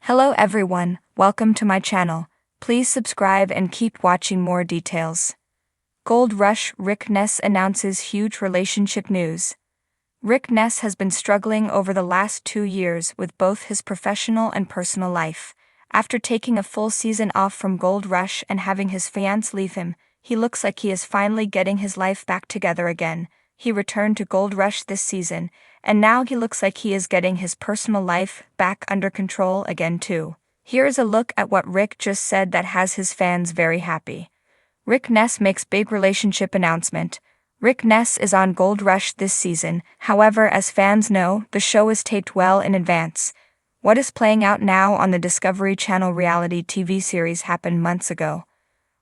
Hello everyone, welcome to my channel. Please subscribe and keep watching more details. Gold Rush Rick Ness announces huge relationship news. Rick Ness has been struggling over the last 2 years with both his professional and personal life. After taking a full season off from Gold Rush and having his fiancée leave him, he looks like he is finally getting his life back together again. He returned to Gold Rush this season, and now he looks like he is getting his personal life back under control again too. Here is a look at what Rick just said that has his fans very happy. Rick Ness makes big relationship announcement. Rick Ness is on Gold Rush this season, however, as fans know, the show is taped well in advance. What is playing out now on the Discovery Channel reality TV series happened months ago.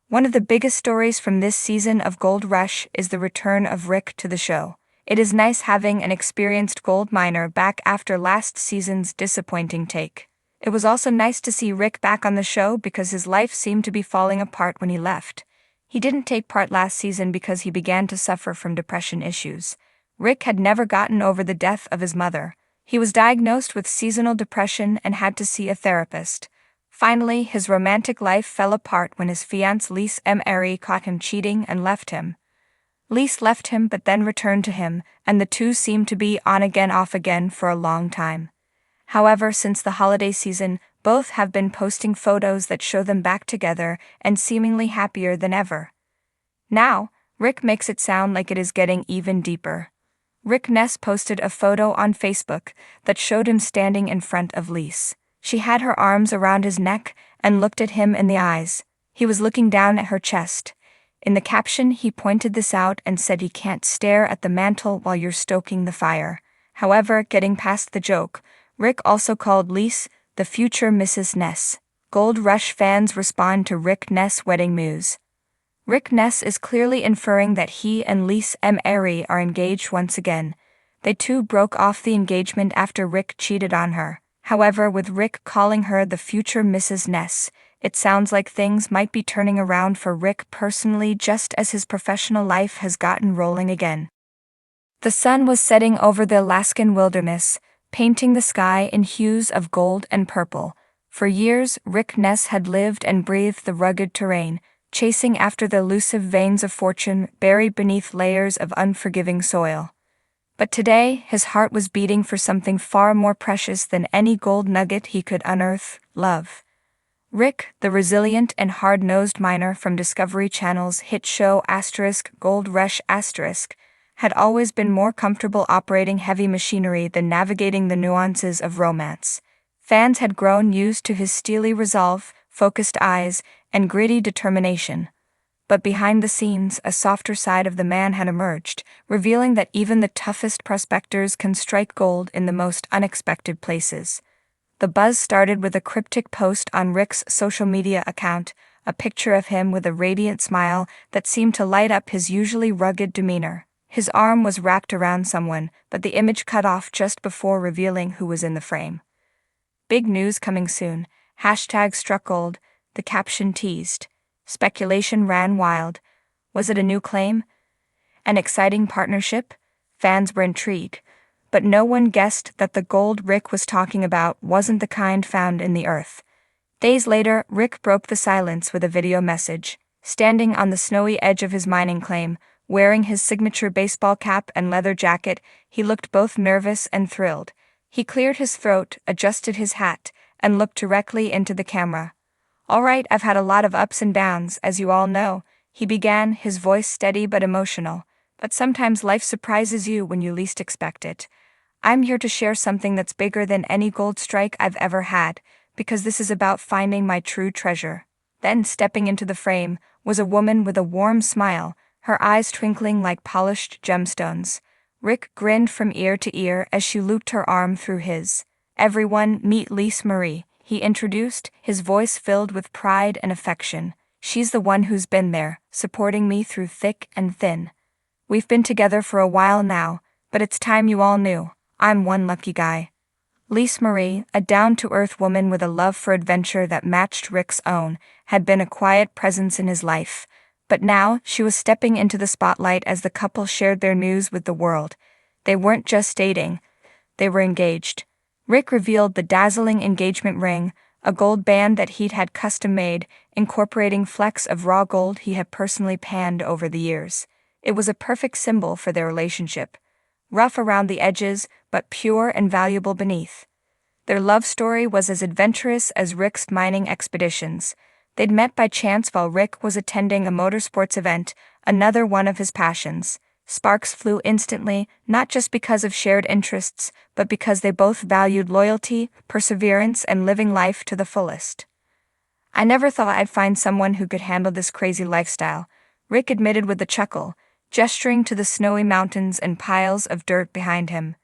One of the biggest stories from this season of Gold Rush is the return of Rick to the show. It is nice having an experienced gold miner back after last season's disappointing take. It was also nice to see Rick back on the show because his life seemed to be falling apart when he left. He didn't take part last season because he began to suffer from depression issues. Rick had never gotten over the death of his mother. He was diagnosed with seasonal depression and had to see a therapist. Finally, his romantic life fell apart when his fiancée Lise Emery caught him cheating and left him. Lise left him but then returned to him, and the two seemed to be on again off again for a long time. However, since the holiday season, both have been posting photos that show them back together and seemingly happier than ever. Now, Rick makes it sound like it is getting even deeper. Rick Ness posted a photo on Facebook that showed him standing in front of Lise. She had her arms around his neck and looked at him in the eyes. He was looking down at her chest. In the caption, he pointed this out and said he can't stare at the mantle while you're stoking the fire. However, getting past the joke, Rick also called Lise the future Mrs. Ness. Gold Rush fans respond to Rick Ness wedding news. Rick Ness is clearly inferring that he and Lise Emery are engaged once again. They too broke off the engagement after Rick cheated on her. However, with Rick calling her the future Mrs. Ness, it sounds like things might be turning around for Rick personally just as his professional life has gotten rolling again. The sun was setting over the Alaskan wilderness, painting the sky in hues of gold and purple. For years, Rick Ness had lived and breathed the rugged terrain, chasing after the elusive veins of fortune buried beneath layers of unforgiving soil. But today, his heart was beating for something far more precious than any gold nugget he could unearth: love. Rick, the resilient and hard-nosed miner from Discovery Channel's hit show Gold Rush had always been more comfortable operating heavy machinery than navigating the nuances of romance. Fans had grown used to his steely resolve, focused eyes, and gritty determination. But behind the scenes, a softer side of the man had emerged, revealing that even the toughest prospectors can strike gold in the most unexpected places. The buzz started with a cryptic post on Rick's social media account, a picture of him with a radiant smile that seemed to light up his usually rugged demeanor. His arm was wrapped around someone, but the image cut off just before revealing who was in the frame. Big news coming soon. #struck gold, the caption teased. Speculation ran wild. Was it a new claim? An exciting partnership? Fans were intrigued. But no one guessed that the gold Rick was talking about wasn't the kind found in the earth. Days later, Rick broke the silence with a video message. Standing on the snowy edge of his mining claim, wearing his signature baseball cap and leather jacket, he looked both nervous and thrilled. He cleared his throat, adjusted his hat, and looked directly into the camera. "All right, I've had a lot of ups and downs, as you all know," he began, his voice steady but emotional. "But sometimes life surprises you when you least expect it. I'm here to share something that's bigger than any gold strike I've ever had, because this is about finding my true treasure." Then, stepping into the frame, was a woman with a warm smile, her eyes twinkling like polished gemstones. Rick grinned from ear to ear as she looped her arm through his. "Everyone, meet Lise Marie," he introduced, his voice filled with pride and affection. "She's the one who's been there, supporting me through thick and thin. We've been together for a while now, but it's time you all knew. I'm one lucky guy." Lise Marie, a down-to-earth woman with a love for adventure that matched Rick's own, had been a quiet presence in his life. But now, she was stepping into the spotlight as the couple shared their news with the world. They weren't just dating, they were engaged. Rick revealed the dazzling engagement ring, a gold band that he'd had custom made, incorporating flecks of raw gold he had personally panned over the years. It was a perfect symbol for their relationship. Rough around the edges, but pure and valuable beneath. Their love story was as adventurous as Rick's mining expeditions. They'd met by chance while Rick was attending a motorsports event, another one of his passions. Sparks flew instantly, not just because of shared interests, but because they both valued loyalty, perseverance, and living life to the fullest. "I never thought I'd find someone who could handle this crazy lifestyle," Rick admitted with a chuckle, gesturing to the snowy mountains and piles of dirt behind him.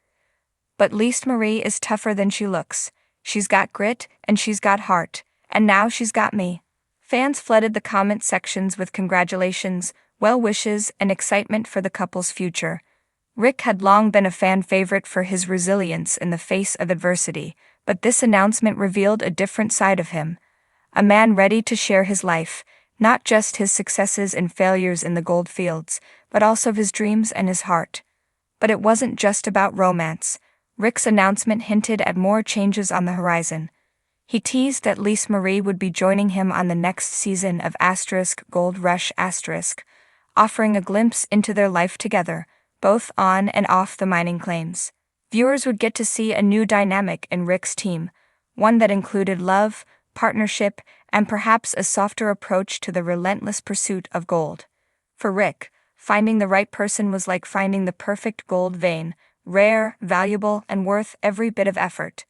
"But Lise Marie is tougher than she looks. She's got grit, and she's got heart, and now she's got me." Fans flooded the comment sections with congratulations, well wishes, and excitement for the couple's future. Rick had long been a fan favorite for his resilience in the face of adversity, but this announcement revealed a different side of him. A man ready to share his life, not just his successes and failures in the gold fields, but also his dreams and his heart. But it wasn't just about romance. Rick's announcement hinted at more changes on the horizon. He teased that Lise Marie would be joining him on the next season of Gold Rush *, offering a glimpse into their life together, both on and off the mining claims. Viewers would get to see a new dynamic in Rick's team, one that included love, partnership, and perhaps a softer approach to the relentless pursuit of gold. For Rick, finding the right person was like finding the perfect gold vein, rare, valuable, and worth every bit of effort.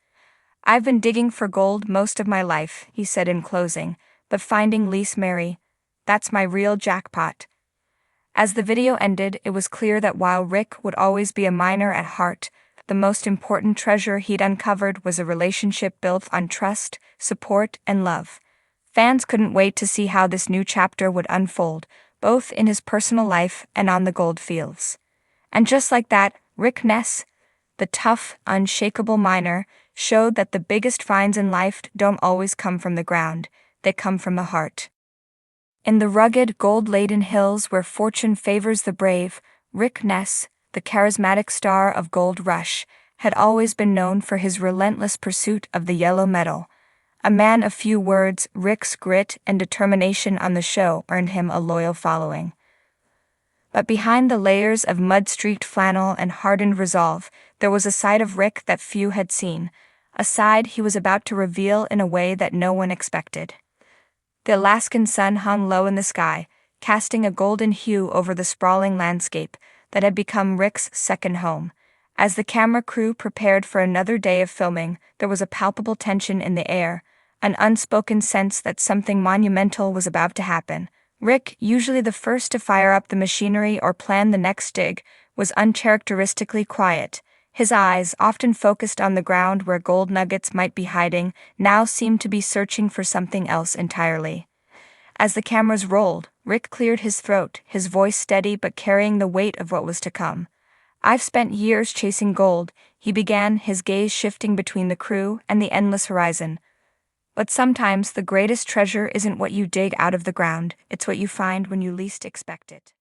"I've been digging for gold most of my life," he said in closing, "but finding Lise Marie, that's my real jackpot." As the video ended, it was clear that while Rick would always be a miner at heart, the most important treasure he'd uncovered was a relationship built on trust, support, and love. Fans couldn't wait to see how this new chapter would unfold, both in his personal life and on the gold fields. And just like that, Rick Ness, the tough, unshakable miner, showed that the biggest finds in life don't always come from the ground, they come from the heart. In the rugged, gold-laden hills where fortune favors the brave, Rick Ness, the charismatic star of Gold Rush, had always been known for his relentless pursuit of the yellow metal. A man of few words, Rick's grit and determination on the show earned him a loyal following. But behind the layers of mud-streaked flannel and hardened resolve, there was a side of Rick that few had seen, a side he was about to reveal in a way that no one expected. The Alaskan sun hung low in the sky, casting a golden hue over the sprawling landscape that had become Rick's second home. As the camera crew prepared for another day of filming, there was a palpable tension in the air, an unspoken sense that something monumental was about to happen. Rick, usually the first to fire up the machinery or plan the next dig, was uncharacteristically quiet. His eyes, often focused on the ground where gold nuggets might be hiding, now seemed to be searching for something else entirely. As the cameras rolled, Rick cleared his throat, his voice steady but carrying the weight of what was to come. "I've spent years chasing gold," he began, his gaze shifting between the crew and the endless horizon. "But sometimes the greatest treasure isn't what you dig out of the ground, it's what you find when you least expect it."